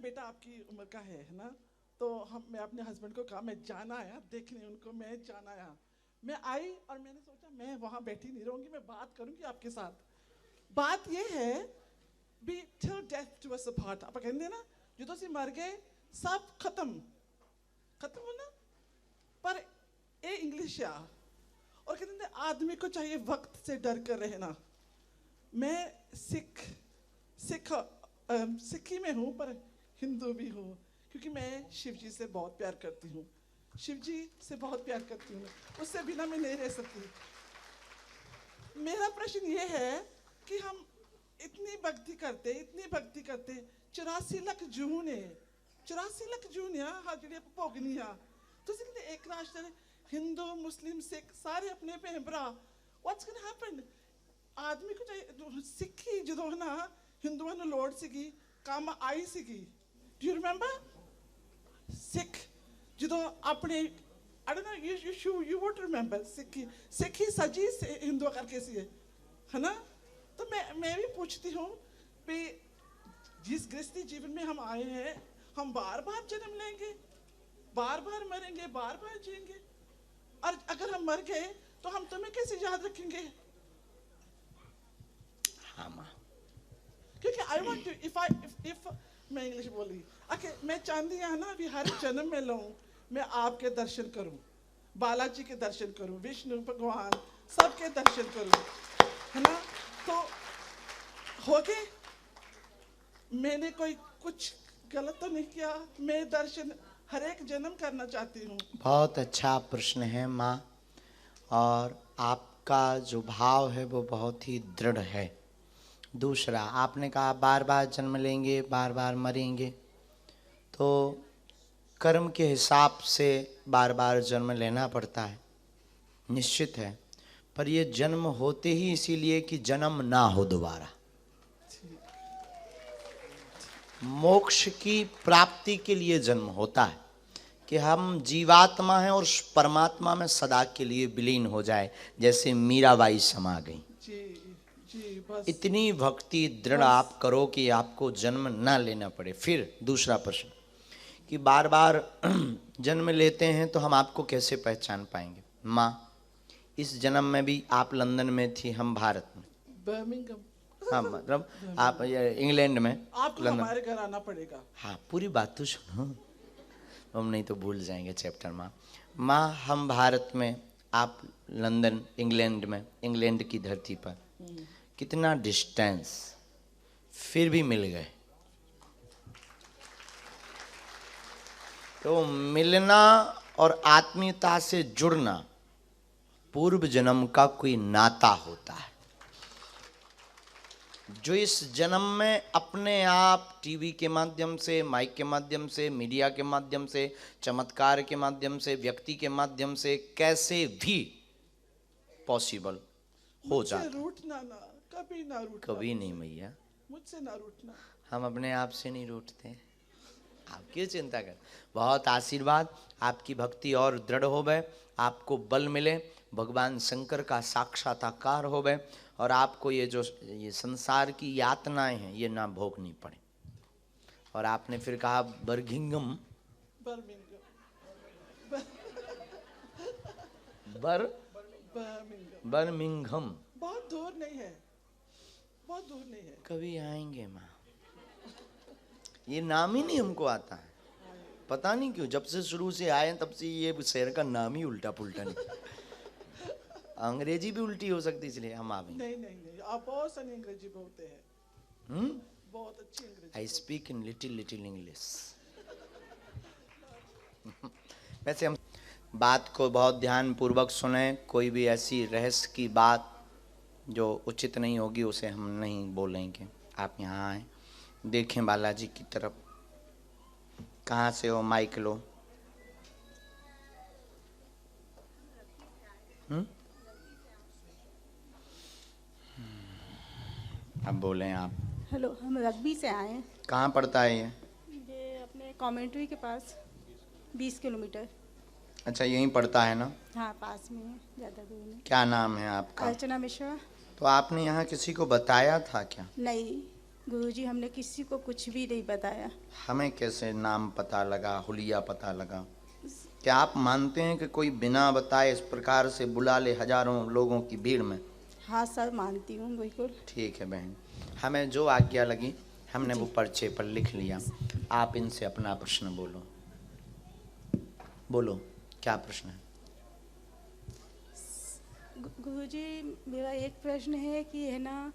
बेटा आपकी उम्र का है ना, तो मैं अपने हस्बैंड को कहा मैं जाना आया देखने उनको, मैं जाना आया। मैं आई और मैंने सोचा मैं वहाँ बैठी नहीं रहूँगी, मैं बात करूँगी आपके साथ। बात ये है भी till death do us apart, आप कहते ना जो तो मर गए सब खत्म खत्म होना, पर ये इंग्लिश आ और कहते हैं आदमी को चाहिए वक्त से डर कर रहना। मैं सिक्की में हूँ पर हिंदू भी हूँ, क्योंकि मैं शिव जी से बहुत प्यार करती हूँ, शिव जी से बहुत प्यार करती हूँ, उससे बिना मैं नहीं रह सकती। मेरा प्रश्न ये है कि हम इतनी भक्ति करते 84 ਲੱਖ ਜੂਨ है, 84 ਲੱਖ ਜੂਨ ਆ ਹਾਂ ਜਿਹੜੀ ਆਪਾਂ ਭੋਗਨੀ ਆ। ਤੁਸੀਂ ਕਹਿੰਦੇ ਇੱਕ ਰਾਸ਼ਟਰ हिंदू मुस्लिम सिख सारे अपने भैन भरा, व्हाट्स गोना हैपन? आदमी को चाहिए सिक्खी जो है ना हिंदुओं ने लोड़ सीगी काम आई सीगी। डू यू रिमेंबर सिख जो अपने I don't know you would remember सिक्खी सजी हिंदुआ करके सी है ना। तो मैं भी पूछती हूँ कि जिस गृहस्थी जीवन में हम आए हैं हम बार बार जन्म लेंगे, बार बार मरेंगे, बार बार जिएंगे, और अगर हम मर गए तो हम तुम्हें कैसे याद रखेंगे? हाँ माँ, क्योंकि आई वांट टू इफ मैं इंग्लिश बोली ओके, मैं चाहती हूँ ना भी हर जन्म में लूँ मैं आपके दर्शन करूँ, बालाजी के दर्शन करूँ, विष्णु भगवान सबके दर्शन करूँ, है ना। तो हो गए, मैंने कोई कुछ गलत तो नहीं किया, मैं दर्शन हर एक जन्म करना चाहती हूँ। बहुत अच्छा प्रश्न है माँ, और आपका जो भाव है वो बहुत ही दृढ़ है। दूसरा, आपने कहा बार बार जन्म लेंगे, बार बार मरेंगे, तो कर्म के हिसाब से बार बार जन्म लेना पड़ता है, निश्चित है, पर ये जन्म होते ही इसीलिए कि जन्म ना हो दोबारा। मोक्ष की प्राप्ति के लिए जन्म होता है कि हम जीवात्मा हैं और परमात्मा में सदा के लिए विलीन हो जाए, जैसे मीराबाई समा गई। जी बस इतनी भक्ति दृढ़ आप करो कि आपको जन्म ना लेना पड़े। फिर दूसरा प्रश्न कि बार बार जन्म लेते हैं तो हम आपको कैसे पहचान पाएंगे? माँ, इस जन्म में भी आप लंदन में थी, हम भारत में, बर्मिंघम, हाँ मतलब आप इंग्लैंड में, आपको हमारे घर आना पड़ेगा। हाँ पूरी बात तो सुनो, हम नहीं तो भूल जाएंगे चैप्टर। माँ हम भारत में, आप लंदन इंग्लैंड में, इंग्लैंड की धरती पर, कितना डिस्टेंस, फिर भी मिल गए। तो मिलना और आत्मीयता से जुड़ना पूर्व जन्म का कोई नाता होता है, जो इस जन्म में अपने आप टीवी के माध्यम से, माइक के माध्यम से, मीडिया के माध्यम से, चमत्कार के माध्यम से, व्यक्ति के माध्यम से कैसे भी पॉसिबल हो जाता। रूठना ना, कभी ना रूठना, कभी नहीं मैया, मुझसे ना रूठना। हम अपने आप से नहीं रूठते, आप क्यों चिंता कर। बहुत आशीर्वाद, आपकी भक्ति और दृढ़ हो गए, आपको बल मिले, भगवान शंकर का साक्षात्कार हो गए, और आपको ये संसार की यातनाएं हैं ये ना भोगनी पड़े। और आपने फिर कहा बर्मिंघम, बर्मिंघम बहुत दूर नहीं है, बहुत दूर नहीं है। कभी आएंगे माँ, ये नाम ही नहीं हमको आता है, पता नहीं क्यों, जब से शुरू से आए तब से ये शहर का नाम ही उल्टा पुल्टा नहीं। अंग्रेजी भी उल्टी हो सकती, इसलिए हम आ गए। नहीं आप बहुत सारी अंग्रेजी बोलते हैं। बहुत अच्छी अंग्रेजी। I speak in little English. वैसे हम बात को बहुत ध्यान पूर्वक सुने, कोई भी ऐसी रहस्य की बात जो उचित नहीं होगी उसे हम नहीं बोलेंगे। आप यहाँ आए, देखें बालाजी की तरफ। कहाँ से हो? माइक लो। अब बोलें आप। हेलो, हम रग्बी से आए हैं। कहाँ पड़ता है ये? ये अपने कमेंट्री के पास 20 किलोमीटर। अच्छा, यहीं पड़ता है ना? हाँ, पास में है, ज़्यादा दूर नहीं। क्या नाम है आपका? अर्चना मिश्रा। तो आपने यहाँ किसी को बताया था क्या? नहीं, गुरुजी हमने किसी को कुछ भी नहीं बताया। हमें कैसे नाम पता लगा, हुलिया पता लगा? क्या आप मानते हैं कि कोई बिना बताए इस प्रकार से बुला ले हजारों लोगों की भीड़ में? हाँ सर, मानती हूँ बिल्कुल। ठीक है बहन, हमें जो आज्ञा लगी हमने वो पर्चे पर लिख लिया। आप इनसे अपना प्रश्न बोलो। बोलो, क्या प्रश्न है? गुरुजी मेरा एक प्रश्न है कि है ना,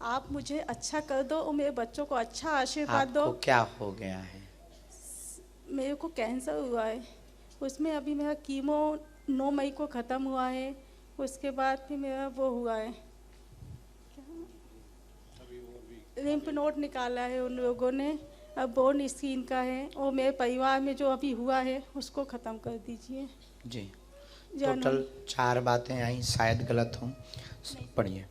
आप मुझे अच्छा कर दो और मेरे बच्चों को अच्छा आशीर्वाद दो। आपको क्या हो गया है? मेरे को कैंसर हुआ है, उसमें अभी मेरा कीमो 9 मई को ख़त्म हुआ है। उसके बाद फिर मेरा वो हुआ है, लिम्फ नोड निकाला है उन लोगों ने, अब बोन स्किन का है। और मेरे परिवार में जो अभी हुआ है उसको ख़त्म कर दीजिए। जी, टोटल 4 बातें आई, शायद गलत हों, पढ़िए।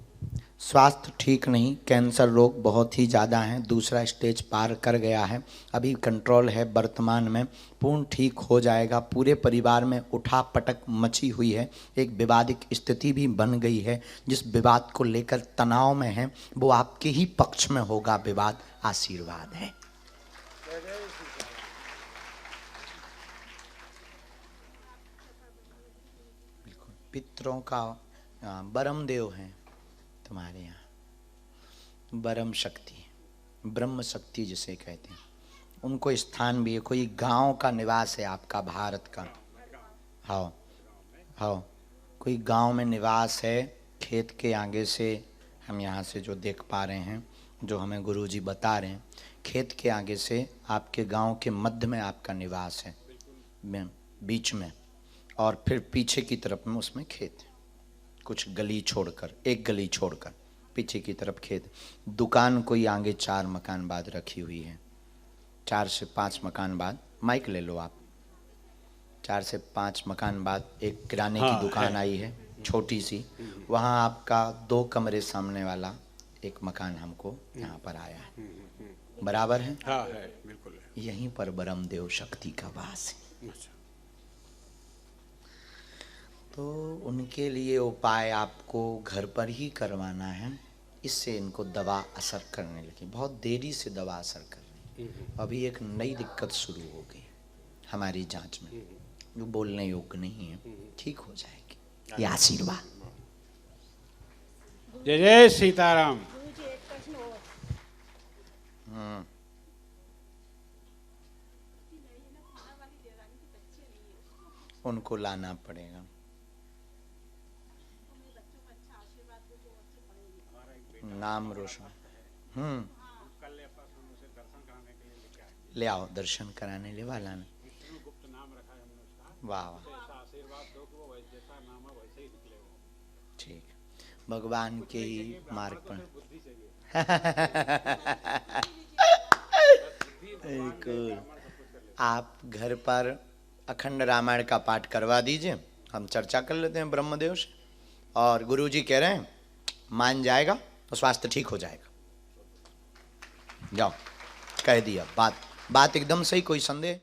स्वास्थ्य ठीक नहीं, कैंसर रोग बहुत ही ज़्यादा हैं, दूसरा स्टेज पार कर गया है, अभी कंट्रोल है, वर्तमान में पूर्ण ठीक हो जाएगा। पूरे परिवार में उठा पटक मची हुई है, एक विवादित स्थिति भी बन गई है। जिस विवाद को लेकर तनाव में है वो आपके ही पक्ष में होगा। विवाद आशीर्वाद है। पितरों का बरम देव हैं तुम्हारे यहाँ, बरम शक्ति, ब्रह्म शक्ति जिसे कहते हैं, उनको स्थान भी है। कोई गांव का निवास है आपका, भारत का? हाँ हाँ, कोई गांव में निवास है, खेत के आगे से हम यहाँ से जो देख पा रहे हैं, जो हमें गुरुजी बता रहे हैं, खेत के आगे से आपके गांव के मध्य में आपका निवास है, बीच में, और फिर पीछे की तरफ में उसमें खेत है, कुछ गली छोड़कर, एक गली छोड़कर पीछे की तरफ खेत। दुकान कोई आगे 4 मकान बाद रखी हुई है, 4 से 5 मकान बाद, माइक ले लो आप, 4 से 5 मकान बाद एक किराने की दुकान आई है छोटी सी, वहाँ आपका 2 कमरे सामने वाला एक मकान हमको यहाँ पर आया है, बराबर है? हाँ है, बिल्कुल है। यहीं पर ब्रह्मदेव शक्ति का वास है। अच्छा। तो उनके लिए उपाय आपको घर पर ही करवाना है, इससे इनको दवा असर करने लगी। बहुत देरी से दवा असर कर रही, अभी एक नई दिक्कत शुरू हो गई हमारी जांच में, जो बोलने योग्य नहीं है, ठीक हो जाएगी, ये आशीर्वाद। जय जय सीताराम। उनको लाना पड़ेगा। नाम रोशन, ले आओ, दर्शन कराने ले वाला ने। वाह वाह, ठीक, भगवान के ही मार्ग पर। बिल्कुल, आप घर पर अखंड रामायण का पाठ करवा दीजिए, हम चर्चा कर लेते हैं ब्रह्मदेव से। और गुरुजी कह रहे हैं मान जाएगा तो स्वास्थ्य ठीक हो जाएगा। जाओ, कह दिया, बात एकदम सही, कोई संदेह?